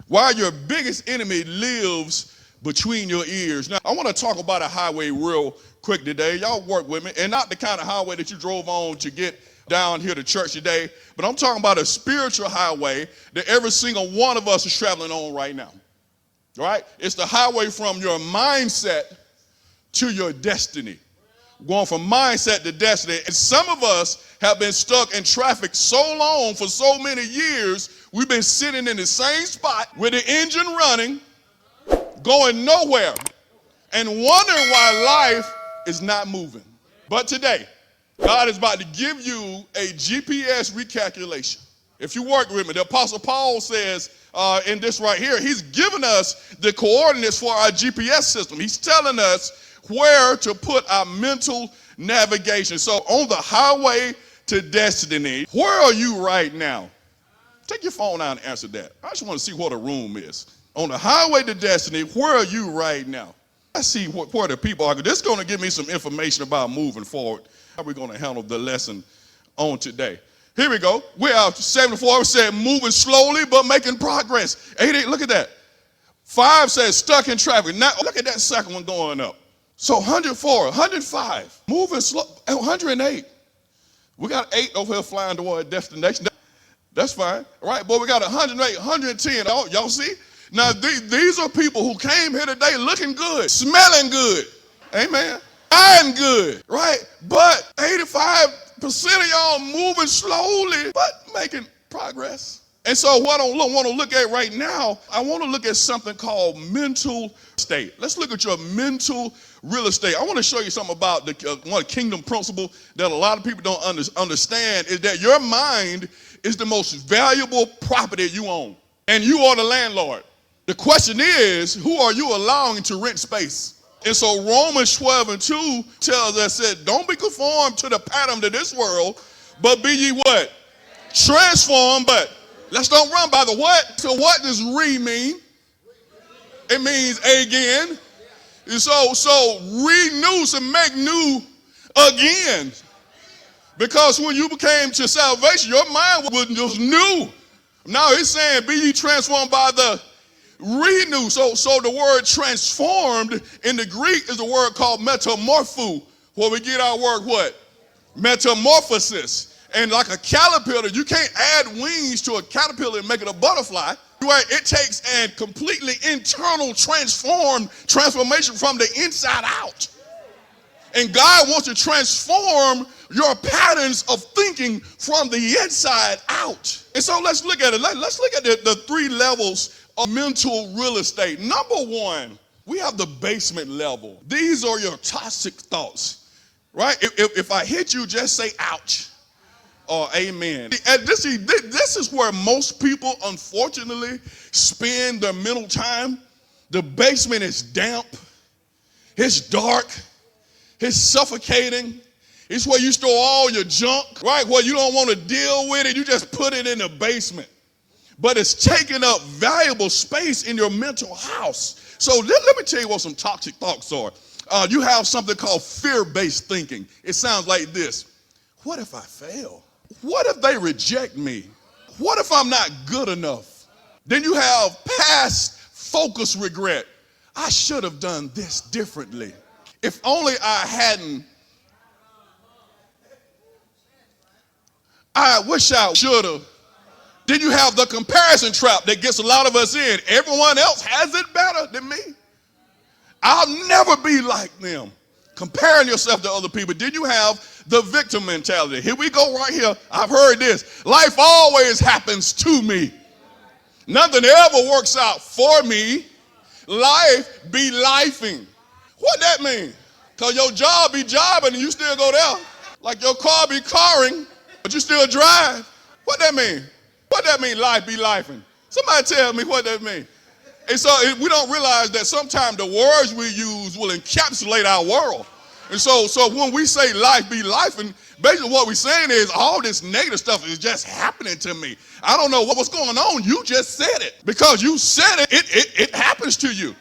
Why your biggest enemy lives between your ears. Now, I want to talk about a highway real quick today. Y'all work with me. And not the kind of highway that you drove on to get down here to church today, but I'm talking about a spiritual highway that every single one of us is traveling on right now. Right? It's the highway from your mindset to your destiny. Going from mindset to destiny. And some of us have been stuck in traffic so long, for so many years, we've been sitting in the same spot with the engine running, going nowhere, and wondering why life is not moving. But today, God is about to give you a GPS recalculation. If you work with me, the Apostle Paul says in this right here, he's given us the coordinates for our GPS system. He's telling us where to put our mental navigation. So on the highway to destiny, where are you right now? Take your phone out and answer that. I just want to see what a room is. On the highway to destiny, where are you right now? I see where the people are. This is going to give me some information about moving forward. How are we going to handle the lesson on today? Here we go. We have 74 said moving slowly but making progress. 88, look at that. 5 says stuck in traffic. Now look at that second one going up. So 104, 105, moving slow, 108. We got 8 over here flying toward destination. That's fine, right? But we got 108, 110. Y'all see? Now these are people who came here today looking good, smelling good, amen, eyeing good, right? But 85% of y'all moving slowly, but making progress. And so what I want to look at right now, I want to look at something called mental state. Let's look at your mental real estate. I want to show you something about one kingdom principle that a lot of people don't understand, is that your mind is the most valuable property you own, and you are the landlord. The question is, who are you allowing to rent space? And so Romans 12:2 tells us that don't be conformed to the pattern of this world, but be ye what? Transformed, but let's don't run by the what. So what does re mean? It means again. And so renew, to make new again. Because when you became to salvation, your mind was new. Now he's saying, be ye transformed by the renew. So the word transformed in the Greek is the word called metamorpho, where we get our word what? Metamorphosis. And like a caterpillar, you can't add wings to a caterpillar and make it a butterfly. It takes a completely internal transformation from the inside out. And God wants to transform your patterns of thinking from the inside out. And so let's look at it. Let's look at the 3 levels of mental real estate. Number 1, we have the basement level. These are your toxic thoughts, right? If I hit you, just say ouch or amen. And this is where most people, unfortunately, spend their mental time. The basement is damp. It's dark. It's suffocating. It's where you store all your junk, right? Where you don't want to deal with it. You just put it in the basement. But it's taking up valuable space in your mental house. So let me tell you what some toxic thoughts are. You have something called fear-based thinking. It sounds like this. What if I fail? What if they reject me? What if I'm not good enough? Then you have past focus regret. I should have done this differently. If only I hadn't. I wish I should have. Then you have the comparison trap that gets a lot of us in. Everyone else has it better than me. I'll never be like them. Comparing yourself to other people. Then you have the victim mentality. Here we go right here. I've heard this. Life always happens to me. Nothing ever works out for me. Life be lifing. What that mean? Because your job be jobbing and you still go there. Like your car be carring, but you still drive. What that mean? What that mean, life be lifing? Somebody tell me what that mean. And so we don't realize that sometimes the words we use will encapsulate our world. And so when we say life be lifing, basically what we're saying is all this negative stuff is just happening to me. I don't know what's going on. You just said it. Because you said it, it happens to you.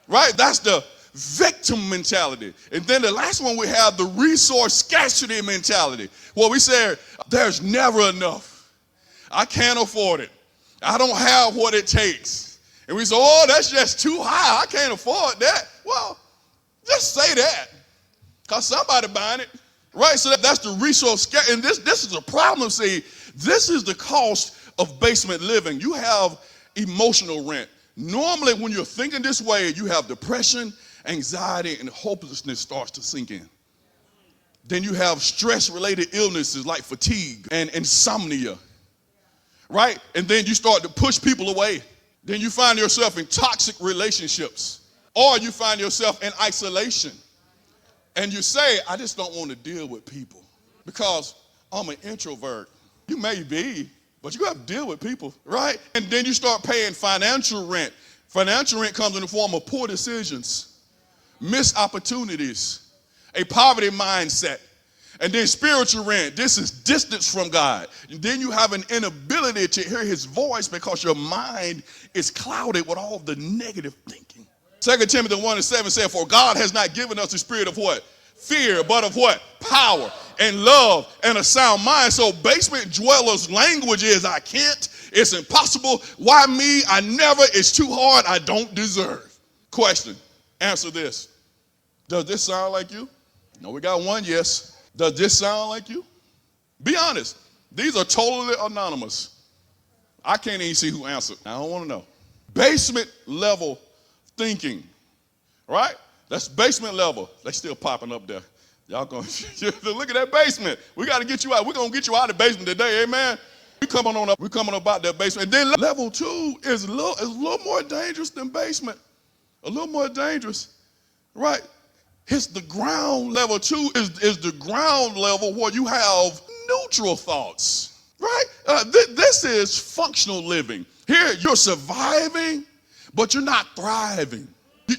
Right? That's the victim mentality. And then the last one, we have the resource scarcity mentality. Well, we said there's never enough. I can't afford it. I don't have what it takes. And we say, oh, that's just too high. I can't afford that. Well, just say that, because somebody buying it, right? So that's the resource. And this is a problem. See, this is the cost of basement living. You have emotional rent. Normally, when you're thinking this way, you have depression, anxiety, and hopelessness starts to sink in. Then you have stress-related illnesses like fatigue and insomnia, right? And then you start to push people away. Then you find yourself in toxic relationships, or you find yourself in isolation. And you say, I just don't want to deal with people because I'm an introvert. You may be, but you have to deal with people, right? And then you start paying financial rent. Financial rent comes in the form of poor decisions, missed opportunities, a poverty mindset. And then spiritual rent, this is distance from God. And then you have an inability to hear his voice because your mind is clouded with all the negative thinking. 2 Timothy 1:7 said, for God has not given us the spirit of what? Fear, but of what? Power and love and a sound mind. So basement dwellers' language is, I can't, it's impossible, why me, I never, it's too hard, I don't deserve. Question, answer this. Does this sound like you? No, we got one yes. Does this sound like you? Be honest. These are totally anonymous. I can't even see who answered. I don't want to know. Basement level thinking, right? That's basement level. They still popping up there. Y'all going to look at that basement. We got to get you out. We're going to get you out of the basement today, amen? We coming on up. We're coming about that basement. And then level 2 is a little more dangerous than basement. A little more dangerous, right? It's the ground. Level 2 is the ground level where you have neutral thoughts, right? This is functional living. Here, you're surviving, but you're not thriving.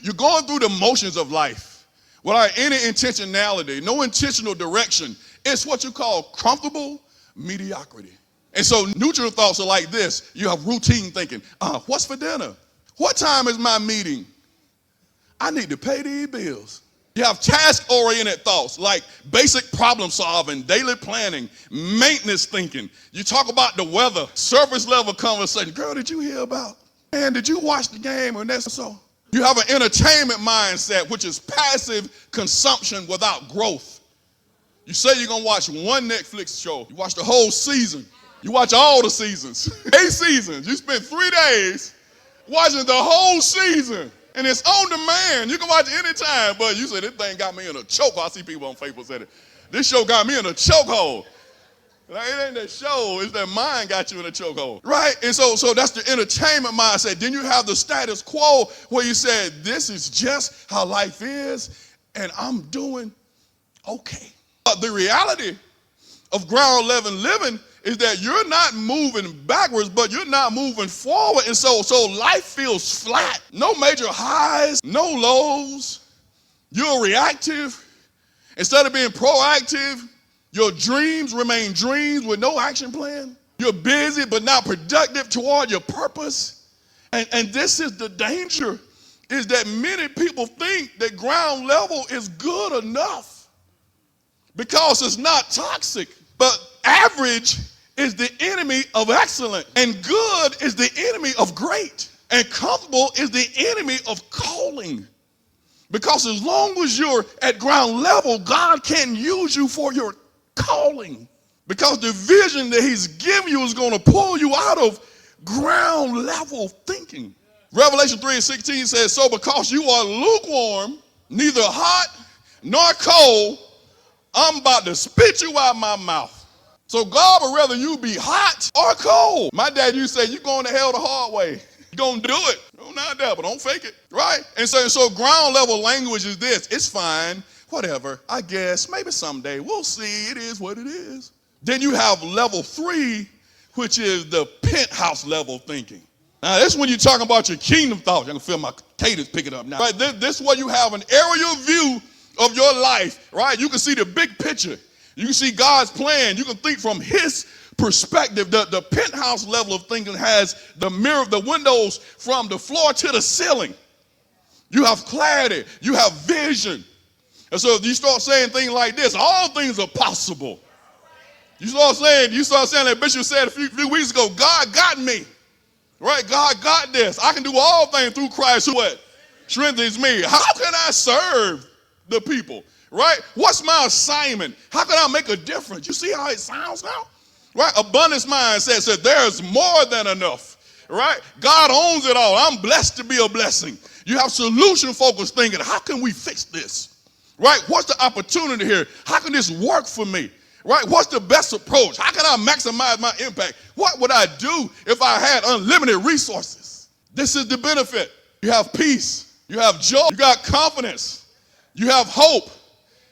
You're going through the motions of life without any intentionality, no intentional direction. It's what you call comfortable mediocrity. And so neutral thoughts are like this. You have routine thinking. What's for dinner? What time is my meeting? I need to pay these bills. You have task-oriented thoughts like basic problem solving, daily planning, maintenance thinking. You talk about the weather, surface level conversation. Girl, did you hear about? Man, did you watch the game? And that's so. You have an entertainment mindset, which is passive consumption without growth. You say you're going to watch one Netflix show. You watch the whole season. You watch all the seasons. 8 seasons. You spend 3 days watching the whole season. And it's on demand. You can watch it anytime. But you say, this thing got me in a chokehold. I see people on Facebook say that. This show got me in a chokehold. Like, it ain't that show. It's that mind got you in a chokehold. Right? And so that's the entertainment mindset. Then you have the status quo where you say, this is just how life is. And I'm doing okay. But the reality of ground level living is that you're not moving backwards, but you're not moving forward. And so life feels flat. No major highs, no lows. You're reactive. Instead of being proactive, your dreams remain dreams with no action plan. You're busy but not productive toward your purpose. And this is the danger, is that many people think that ground level is good enough because it's not toxic. But average is the enemy of excellent, and good is the enemy of great, and comfortable is the enemy of calling. Because as long as you're at ground level, God can use you for your calling. Because the vision that he's given you is going to pull you out of ground level thinking. Revelation 3:16 says, so because you are lukewarm, neither hot nor cold, I'm about to spit you out my mouth. So God would rather you be hot or cold. My dad used to say, you're going to hell the hard way. You're going to do it. No, not that, but don't fake it, right? And so ground level language is this. It's fine, whatever, I guess, maybe someday. We'll see. It is what it is. Then you have level 3, which is the penthouse level thinking. Now, this is when you're talking about your kingdom thoughts. I can feel my cadence picking up now. Right? This is where you have an aerial view of your life, right? You can see the big picture. You can see God's plan. You can think from his perspective. The penthouse level of thinking has the mirror, the windows from the floor to the ceiling. You have clarity. You have vision. And so you start saying things like this, all things are possible. You start saying like Bishop said a few weeks ago, God got me. Right? God got this. I can do all things through Christ who what? Strengthens me. How can I serve the people? Right? What's my assignment? How can I make a difference? You see how it sounds now? Right? Abundance mindset says there's more than enough. Right? God owns it all. I'm blessed to be a blessing. You have solution-focused thinking. How can we fix this? Right? What's the opportunity here? How can this work for me? Right? What's the best approach? How can I maximize my impact? What would I do if I had unlimited resources? This is the benefit. You have peace. You have joy. You got confidence. You have hope.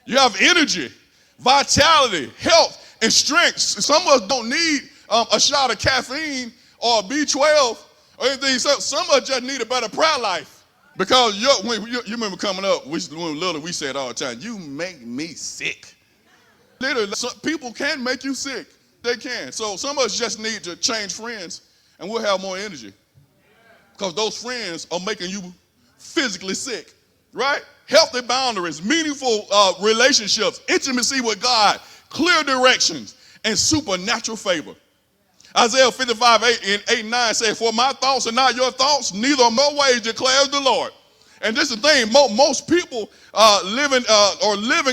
You have energy, vitality, health, and strength. Some of us don't need a shot of caffeine or a B12 or anything. Some of us just need a better prayer life. Because you remember coming up, when we were little, we said all the time, you make me sick. Literally, some people can make you sick. They can. So some of us just need to change friends and we'll have more energy. Because those friends are making you physically sick, right? Healthy boundaries, meaningful relationships, intimacy with God, clear directions, and supernatural favor. Isaiah 55:8-9 says, for my thoughts are not your thoughts, neither are my ways, declares the Lord. And this is the thing, most people living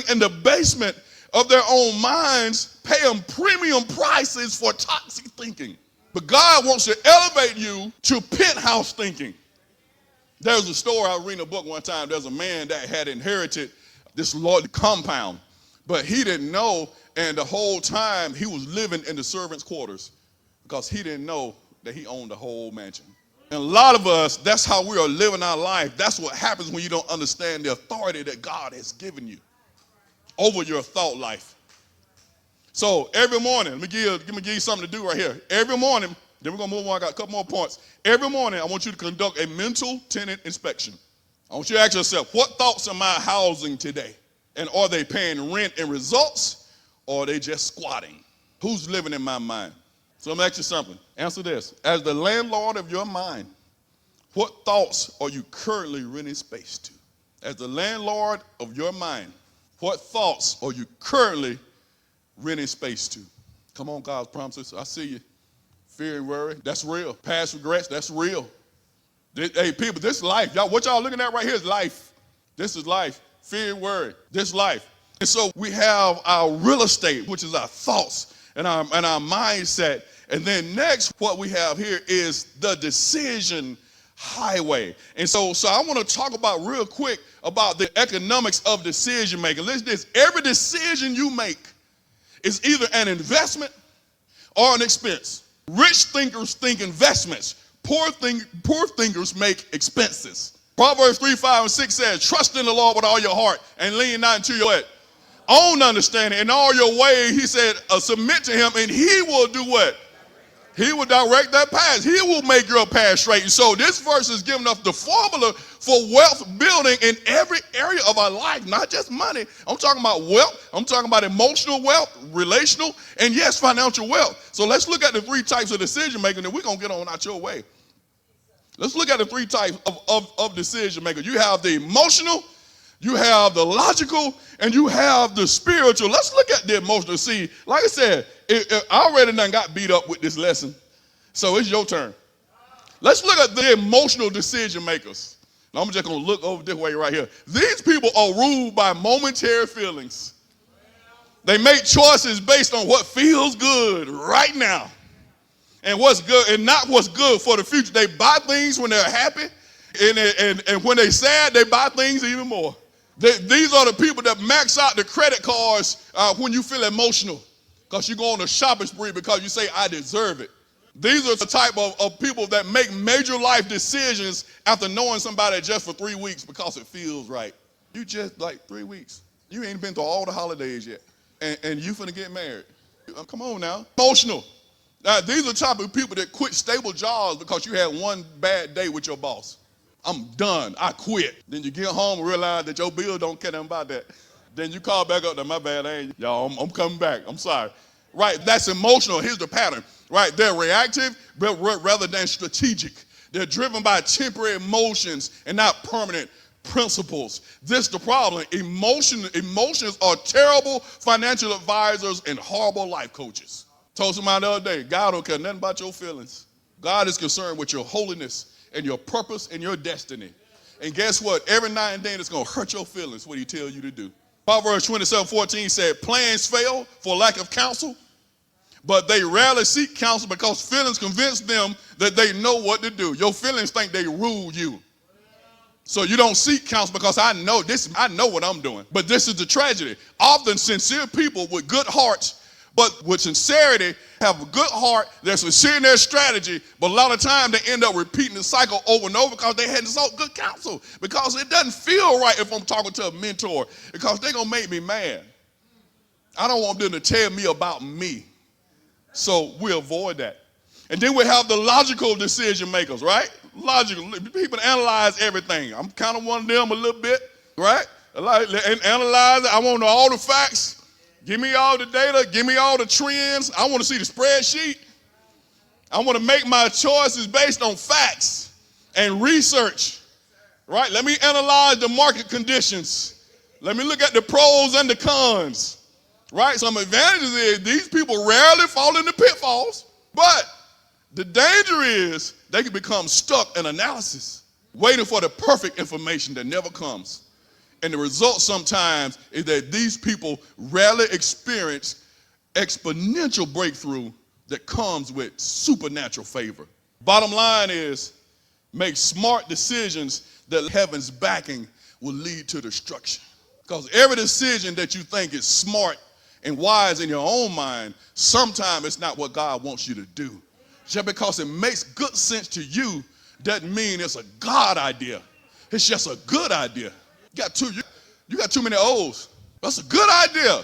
in the basement of their own minds, paying premium prices for toxic thinking. But God wants to elevate you to penthouse thinking. There's a story, I was reading a book one time, there's a man that had inherited this large compound, but he didn't know, and the whole time he was living in the servants' quarters because he didn't know that he owned the whole mansion. And a lot of us, that's how we are living our life. That's what happens when you don't understand the authority that God has given you over your thought life. So every morning, let me give you something to do right here. Every morning, then we're going to move on. I got a couple more points. Every morning, I want you to conduct a mental tenant inspection. I want you to ask yourself, what thoughts am I housing today? And are they paying rent and results, or are they just squatting? Who's living in my mind? So I'm going to ask you something. Answer this. As the landlord of your mind, what thoughts are you currently renting space to? As the landlord of your mind, what thoughts are you currently renting space to? Come on, God's promises. I see you. Fear and worry, that's real. Past regrets, that's real. Hey, people, this is life. Y'all, what y'all looking at right here is life. This is life. Fear and worry, this life. And so we have our real estate, which is our thoughts and our mindset. And then next, what we have here is the decision highway. And so I want to talk about real quick about the economics of decision making. Listen to this. Every decision you make is either an investment or an expense. Rich thinkers think investments. Poor thinkers make expenses. Proverbs 3:5-6 says, trust in the Lord with all your heart and lean not into your own understanding. In all your ways, he said, submit to him and he will do what? He will direct that path. He will make your path straight. And so this verse is giving us the formula for wealth building in every area of our life, not just money. I'm talking about wealth. I'm talking about emotional wealth, relational, and yes, financial wealth. So let's look at the three types of decision making that we're going to get on out your way. Let's look at the three types of decision making. You have the emotional, you have the logical, and you have the spiritual. Let's look at the emotional. See, like I said, I already done got beat up with this lesson, so it's your turn. Let's look at the emotional decision makers. Now, I'm just going to look over this way right here. These people are ruled by momentary feelings. They make choices based on what feels good right now and what's good and not what's good for the future. They buy things when they're happy, and when they're sad, they buy things even more. These are the people that max out the credit cards when you feel emotional because you go on a shopping spree because you say, I deserve it. These are the type of people that make major life decisions after knowing somebody just for 3 weeks because it feels right. You just like 3 weeks. You ain't been through all the holidays yet. And you finna get married. Come on now. Emotional. These are the type of people that quit stable jobs because you had one bad day with your boss. I'm done. I quit. Then you get home and realize that your bill don't care nothing about that. Then you call back up. My bad, y'all. I'm coming back. I'm sorry. Right? That's emotional. Here's the pattern. Right? They're reactive rather than strategic. They're driven by temporary emotions and not permanent principles. This is the problem. Emotions are terrible financial advisors and horrible life coaches. Told somebody the other day, God don't care nothing about your feelings. God is concerned with your holiness and your purpose and your destiny. And guess what? Every now and then it's going to hurt your feelings what he tells you to do. Proverbs 27:14 said, plans fail for lack of counsel, but they rarely seek counsel because feelings convince them that they know what to do. Your feelings think they rule you. So you don't seek counsel because I know what I'm doing. But this is the tragedy. Often sincere people with good hearts, but with sincerity, have a good heart, they're sincere in their strategy, but a lot of times they end up repeating the cycle over and over because they hadn't sought good counsel. Because it doesn't feel right if I'm talking to a mentor, because they're going to make me mad. I don't want them to tell me about me. So we avoid that. And then we have the logical decision makers, right? Logical. People analyze everything. I'm kind of one of them a little bit, right? And analyze it. I want to know all the facts. Give me all the data. Give me all the trends. I want to see the spreadsheet. I want to make my choices based on facts and research, right? Let me analyze the market conditions. Let me look at the pros and the cons, right? Some advantages is these people rarely fall into pitfalls, but the danger is they can become stuck in analysis, waiting for the perfect information that never comes. And the result sometimes is that these people rarely experience exponential breakthrough that comes with supernatural favor. Bottom line is, make smart decisions that heaven's backing will lead to destruction. Because every decision that you think is smart and wise in your own mind, sometimes it's not what God wants you to do. Just because it makes good sense to you doesn't mean it's a God idea. It's just a good idea. You got too many O's. That's a good idea.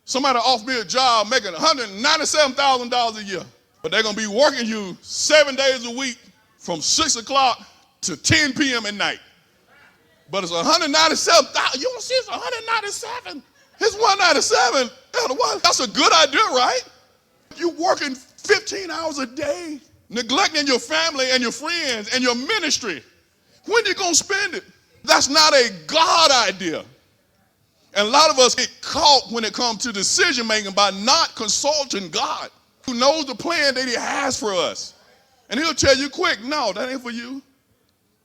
Somebody offered me a job making $197,000 a year, but they're going to be working you 7 days a week from 6 o'clock to 10 p.m. at night. But it's $197,000. You want to see it's $197? It's $197. That's a good idea, right? You working 15 hours a day, neglecting your family and your friends and your ministry. When are you going to spend it? That's not a God idea. And a lot of us get caught when it comes to decision making by not consulting God, who knows the plan that he has for us. And he'll tell you quick, no, that ain't for you.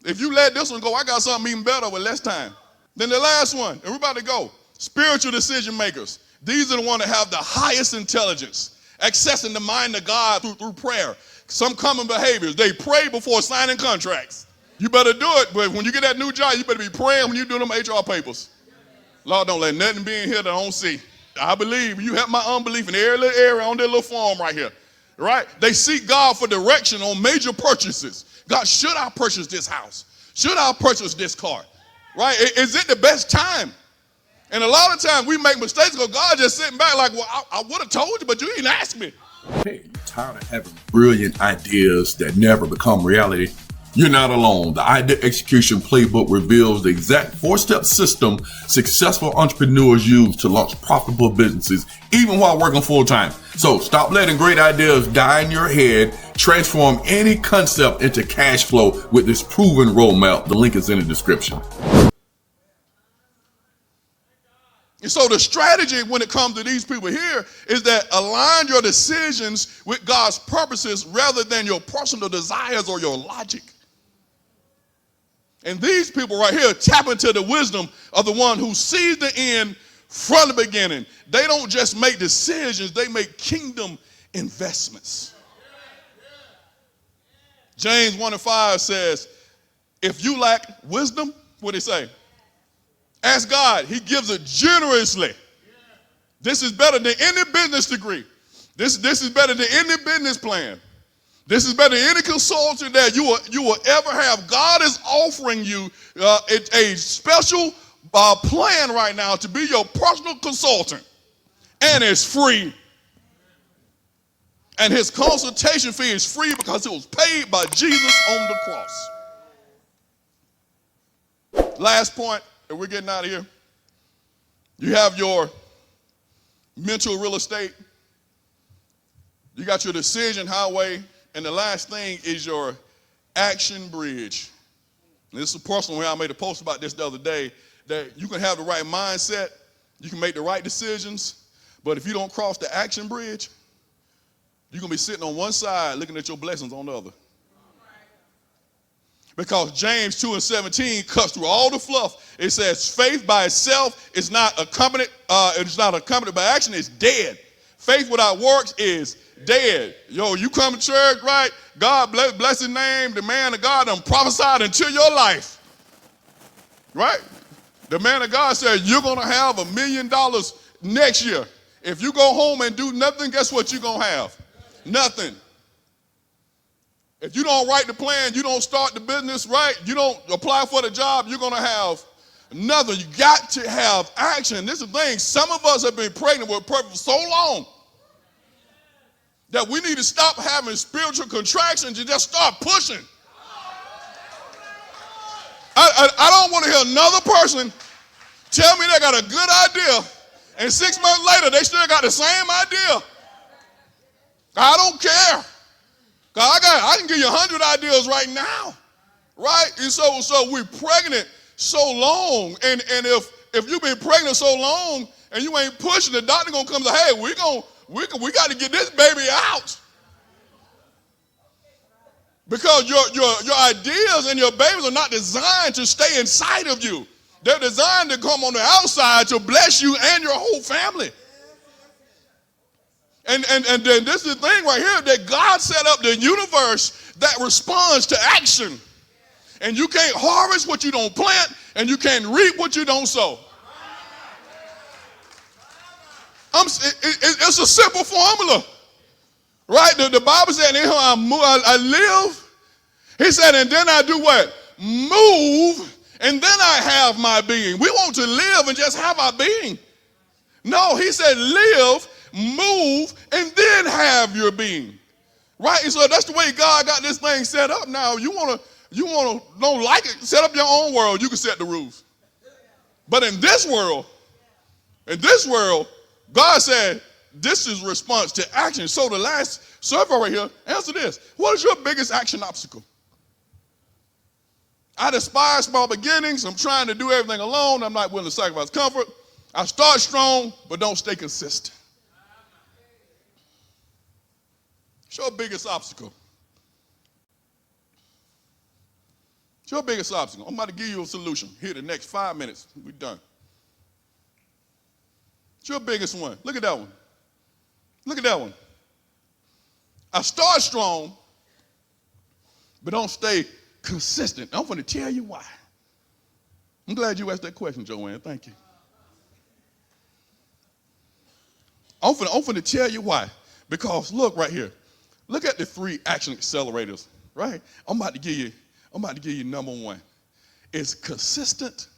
If you let this one go, I got something even better with less time. Then the last one, and we're about to go, spiritual decision makers. These are the ones that have the highest intelligence, accessing the mind of God through prayer. Some common behaviors, they pray before signing contracts. You better do it, but when you get that new job, you better be praying when you do them HR papers. Lord, don't let nothing be in here that I don't see. I believe you help my unbelief in every little area on their little farm right here, right? They seek God for direction on major purchases. God, should I purchase this house? Should I purchase this car? Right? Is it the best time? And a lot of times we make mistakes because God just sitting back like, well, I would have told you, but you didn't ask me. Hey, you're tired of having brilliant ideas that never become reality? You're not alone. The Idea Execution Playbook reveals the exact 4-step system successful entrepreneurs use to launch profitable businesses, even while working full-time. So stop letting great ideas die in your head. Transform any concept into cash flow with this proven roadmap. The link is in the description. And so the strategy when it comes to these people here is that align your decisions with God's purposes rather than your personal desires or your logic. And these people right here tap into the wisdom of the one who sees the end from the beginning. They don't just make decisions, they make kingdom investments. James 1:5 says, if you lack wisdom, what did he say? Ask God. He gives it generously. This is better than any business degree. This is better than any business plan. This is better than any consultant that you will ever have. God is offering you a special plan right now to be your personal consultant. And it's free. And his consultation fee is free because it was paid by Jesus on the cross. Last point, and we're getting out of here. You have your mental real estate. You got your decision highway. And the last thing is your action bridge. And this is a personal way. I made a post about this the other day, that you can have the right mindset, you can make the right decisions, but if you don't cross the action bridge, You're going to be sitting on one side looking at your blessings on the other. Because James 2:17 cuts through all the fluff. It says faith by itself is not accompanied by action, it's dead. Faith without works is dead. Yo, you come to church, right? God bless his name. The man of God done prophesied into your life. Right? The man of God said, you're going to have $1 million next year. If you go home and do nothing, guess what you're going to have? Nothing. If you don't write the plan, you don't start the business, right? You don't apply for the job, you're going to have nothing. You got to have action. This is the thing. Some of us have been pregnant with purpose for so long that we need to stop having spiritual contractions and just start pushing. I don't want to hear another person tell me they got a good idea and 6 months later they still got the same idea. I don't care. I can give you 100 ideas right now, right? And so we're pregnant so long, and if you've been pregnant so long and you ain't pushing, the doctor gonna come and say, hey, we got to get this baby out, because your ideas and your babies are not designed to stay inside of you. They're designed to come on the outside to bless you and your whole family. And then this is the thing right here, that God set up the universe that responds to action. And you can't harvest what you don't plant, and you can't reap what you don't sow. It's a simple formula, right? The Bible said, in him I live. He said, and then I do what? Move, and then I have my being. We want to live and just have our being. No, he said live, move, and then have your being. Right? And so that's the way God got this thing set up now. You wanna don't like it, set up your own world. You can set the rules. But in this world, God said this is response to action. So the last survey right here, answer this. What is your biggest action obstacle? I despise small beginnings. I'm trying to do everything alone. I'm not willing to sacrifice comfort. I start strong, but don't stay consistent. What's your biggest obstacle? What's your biggest obstacle? I'm about to give you a solution. Here, the next 5 minutes, we're done. What's your biggest one? Look at that one. Look at that one. I start strong, but don't stay consistent. I'm going to tell you why. I'm glad you asked that question, Joanne. Thank you. I'm going to tell you why. Because look right here. Look at the 3 action accelerators, right? I'm about to give you number 1. It's consistent.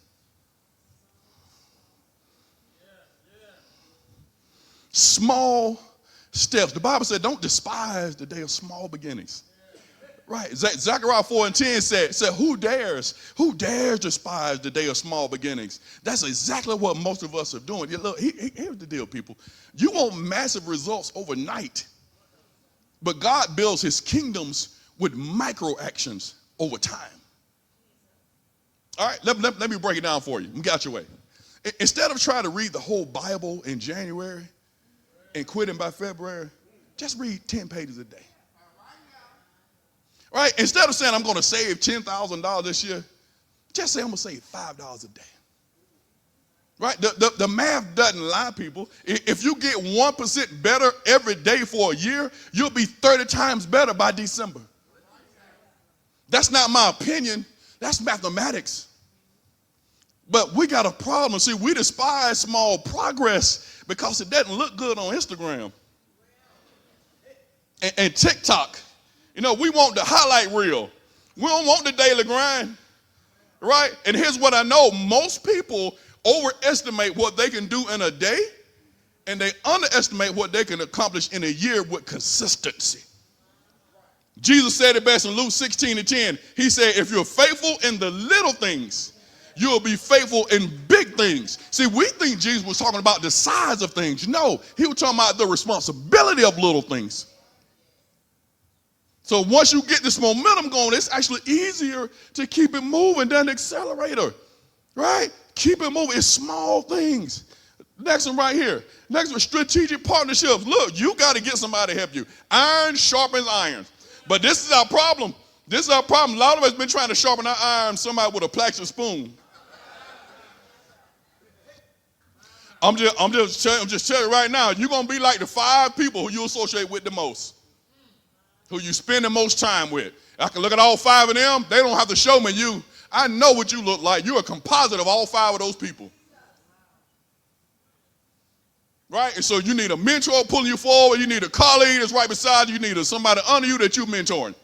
Small steps. The Bible said, don't despise the day of small beginnings. Right. Zechariah 4:10 said, who dares despise the day of small beginnings? That's exactly what most of us are doing. Look, here's the deal, people. You want massive results overnight, but God builds his kingdoms with micro actions over time. All right, let me break it down for you. Let me get out your way. Instead of trying to read the whole Bible in January and quitting by February, just read 10 pages a day. Right? Instead of saying I'm going to save $10,000 this year, just say I'm going to save $5 a day. Right? The math doesn't lie, people. If you get 1% better every day for a year, you'll be 30 times better by December. That's not my opinion. That's mathematics. But we got a problem. See, we despise small progress because it doesn't look good on Instagram and TikTok. You know, we want the highlight reel. We don't want the daily grind, right? And here's what I know. Most people overestimate what they can do in a day, and they underestimate what they can accomplish in a year with consistency. Jesus said it best in Luke 16:10. He said, if you're faithful in the little things, you'll be faithful in big things. See, we think Jesus was talking about the size of things. No, he was talking about the responsibility of little things. So once you get this momentum going, it's actually easier to keep it moving than the accelerator, right? Keep it moving. It's small things. Next one right here. Next one, strategic partnerships. Look, you got to get somebody to help you. Iron sharpens iron. But this is our problem. This is our problem. A lot of us been trying to sharpen our iron, somebody with a plastic spoon. I'm just telling you right now, you're going to be like the 5 people who you associate with the most, who you spend the most time with. I can look at all 5 of them. They don't have to show me you. I know what you look like. You're a composite of all 5 of those people. Right? And so you need a mentor pulling you forward. You need a colleague that's right beside you. You need somebody under you that you're mentoring.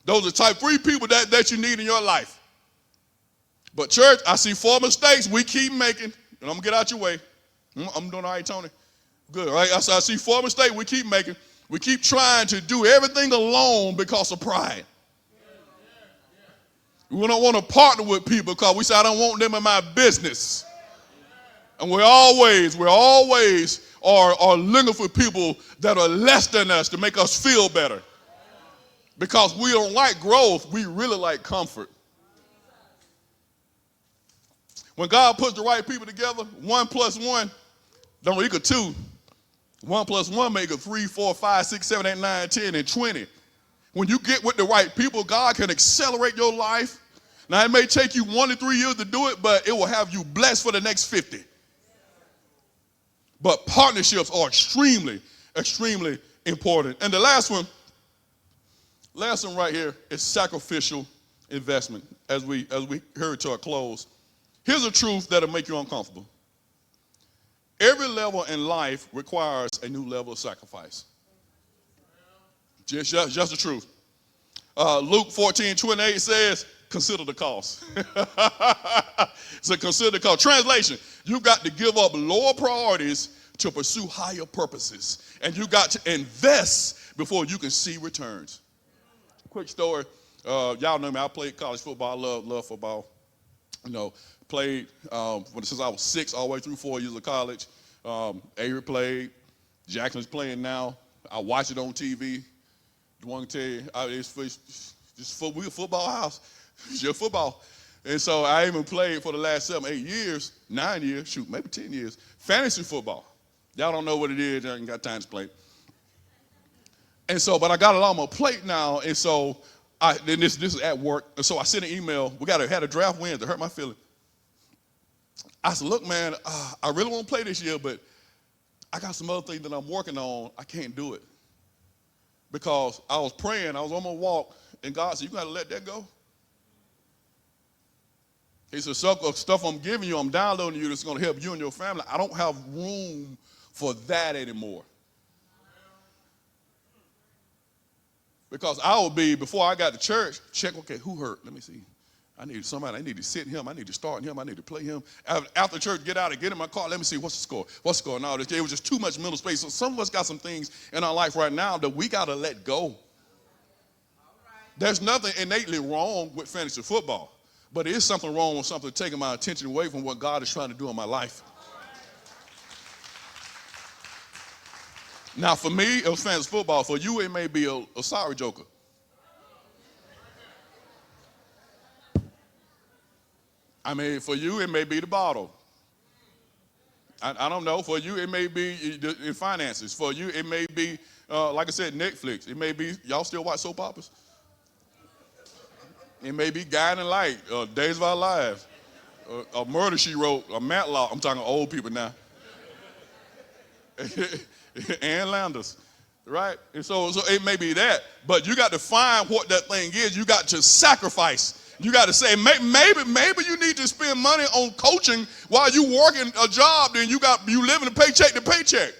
Those are type 3 people that you need in your life. But church, I see 4 mistakes we keep making. And I'm going to get out your way. I'm doing all right, Tony. Good, right? I see 4 mistakes we keep making. We keep trying to do everything alone because of pride. We don't want to partner with people because we say, I don't want them in my business. And we always are looking for people that are less than us to make us feel better. Because we don't like growth, we really like comfort. When God puts the right people together, 1 + 1 don't equal 2. 1 + 1 make it 3, 4, 5, 6, 7, 8, 9, 10, and 20. When you get with the right people, God can accelerate your life. Now, it may take you 1 to 3 years to do it, but it will have you blessed for the next 50. But partnerships are extremely, extremely important. And the last one right here is sacrificial investment as we hurry to our close. Here's a truth that'll make you uncomfortable. Every level in life requires a new level of sacrifice. Just the truth. Luke 14:28 says, consider the cost. So consider the cost. Translation, you've got to give up lower priorities to pursue higher purposes. And you got to invest before you can see returns. Quick story. Y'all know me. I played college football. I love football. Played since I was 6 all the way through 4 years of college. Avery played. Jackson's playing now. I watch it on TV. One tell you, we're a football house. It's your football. And so I even played for the last 7, 8 years, 9 years, maybe 10 years, fantasy football. Y'all don't know what it is. I ain't got time to play. And so, but I got it on my plate now. And so, then this is at work. And so I sent an email. We had a draft win to hurt my feelings. I said, look, man, I really want to play this year, but I got some other things that I'm working on. I can't do it. Because I was praying, I was on my walk, and God said, you got to let that go. He said, stuff I'm giving you, I'm downloading you that's going to help you and your family. I don't have room for that anymore. Because I would be, before I got to church, check, okay, who hurt? Let me see. I need somebody. I need to sit him. I need to start him. I need to play him. After church, get out and get in my car. Let me see, what's the score? What's the score? No, it was just too much mental space. So some of us got some things in our life right now that we got to let go. There's nothing innately wrong with fantasy football, but there is something wrong with something taking my attention away from what God is trying to do in my life. Now, for me, it was fantasy football. For you, it may be a sorry joker. I mean, for you, it may be the bottle. I don't know. For you, it may be in finances. For you, it may be, like I said, Netflix. It may be, y'all still watch soap operas? It may be Guiding Light, Days of Our Lives, a Murder, She Wrote, a Matlock. I'm talking old people now. Ann Landers, right? And so it may be that. But you got to find what that thing is. You got to sacrifice. You got to say, maybe you need to spend money on coaching while you working a job, then you living paycheck to paycheck.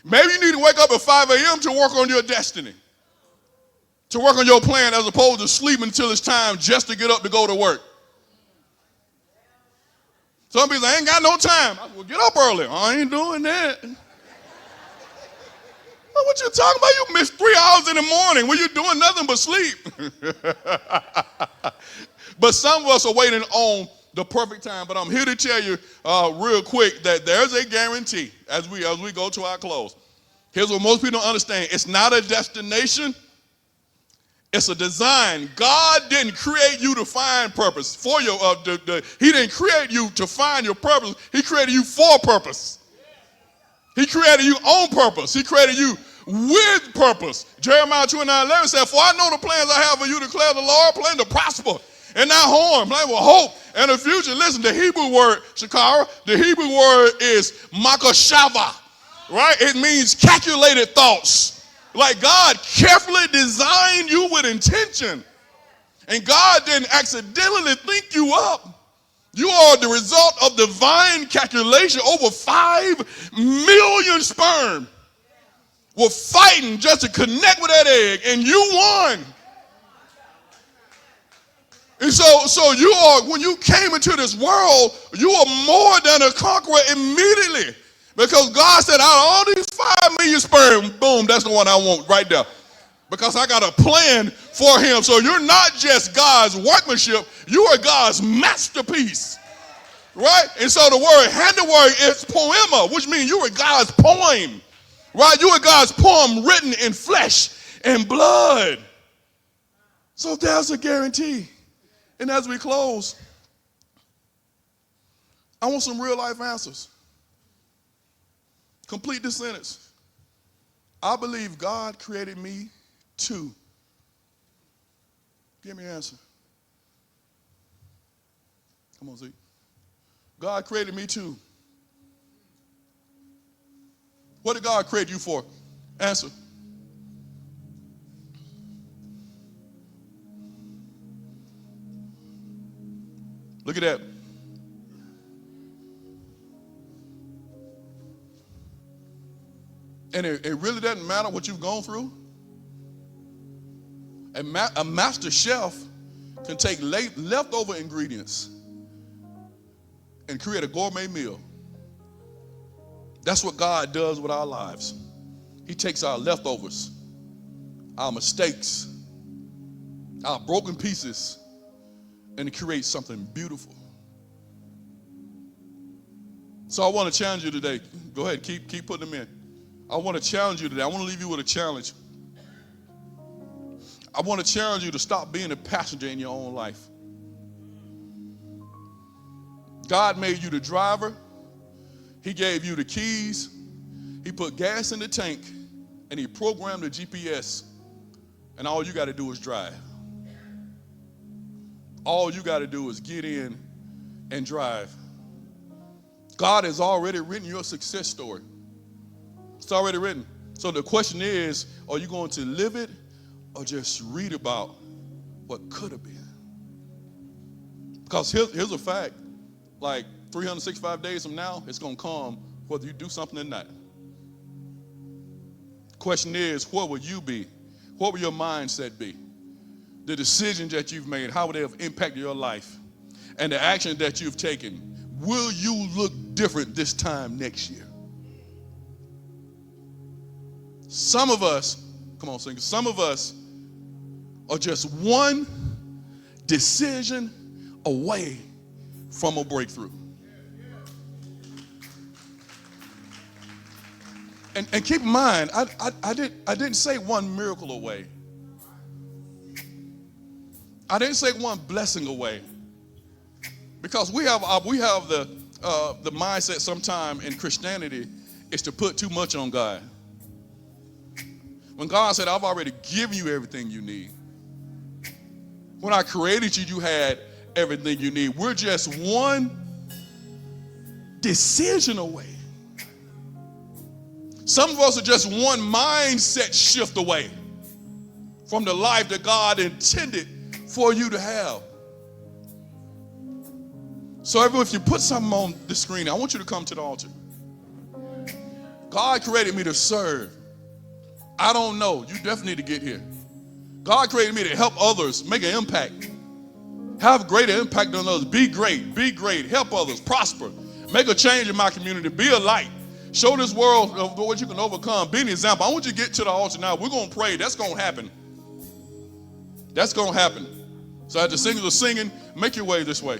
Maybe you need to wake up at 5 a.m. to work on your destiny, to work on your plan as opposed to sleeping until it's time just to get up to go to work. Some people say, I ain't got no time. I will get up early. I ain't doing that. What you talking about? You missed 3 hours in the morning when you're doing nothing but sleep. But some of us are waiting on the perfect time. But I'm here to tell you real quick that there's a guarantee as we go to our close. Here's what most people don't understand. It's not a destination. It's a design. God didn't create you to find purpose for your. He didn't create you to find your purpose. He created you for purpose. He created you on purpose. He created you with purpose. Jeremiah 29:11 said, "For I know the plans I have for you, declare the Lord, plan to prosper and not harm, plan with hope and a future." Listen, the Hebrew word, Shakara, the Hebrew word is makashava, right? It means calculated thoughts. Like God carefully designed you with intention. And God didn't accidentally think you up. You are the result of divine calculation. Over 5 million sperm were fighting just to connect with that egg, and you won. And so you are, when you came into this world, you are more than a conqueror immediately. Because God said, out of all these 5 million sperm, boom, that's the one I want right there. Because I got a plan for him. So you're not just God's workmanship, you are God's masterpiece. Right? And so the word handiwork is poema, which means you are God's poem. Right? You are God's poem written in flesh and blood. So there's a guarantee. And as we close, I want some real life answers. Complete this sentence. I believe God created me to. Give me an answer. Come on, Zeke. God created me to. What did God create you for? Answer. Look at that. And it really doesn't matter what you've gone through. A master chef can take leftover ingredients and create a gourmet meal. That's what God does with our lives. He takes our leftovers, our mistakes, our broken pieces, and creates something beautiful. So I want to challenge you today. Go ahead, keep putting them in. I want to challenge you today. I want to leave you with a challenge. I want to challenge you to stop being a passenger in your own life. God made you the driver. He gave you the keys. He put gas in the tank, and he programmed the GPS. And all you got to do is drive. All you got to do is get in and drive. God has already written your success story. It's already written. So the question is, are you going to live it or just read about what could have been? Because here's a fact. Like 365 days from now, it's going to come whether you do something or not. Question is, where will you be? What will your mindset be? The decisions that you've made, how will they have impacted your life? And the actions that you've taken, will you look different this time next year? Some of us, come on, singers, some of us are just one decision away from a breakthrough. And keep in mind, I didn't say one miracle away. I didn't say one blessing away. Because we have the mindset sometime in Christianity is to put too much on God. When God said, I've already given you everything you need. When I created you, you had everything you need. We're just one decision away. Some of us are just one mindset shift away from the life that God intended for you to have. So everyone, if you put something on the screen, I want you to come to the altar. God created me to serve. I don't know. You definitely need to get here. God created me to help others, make an impact. Have greater impact on others. Be great, help others, prosper. Make a change in my community. Be a light. Show this world what you can overcome. Be an example. I want you to get to the altar now. We're going to pray. That's going to happen. That's going to happen. So as the singers are singing, make your way this way.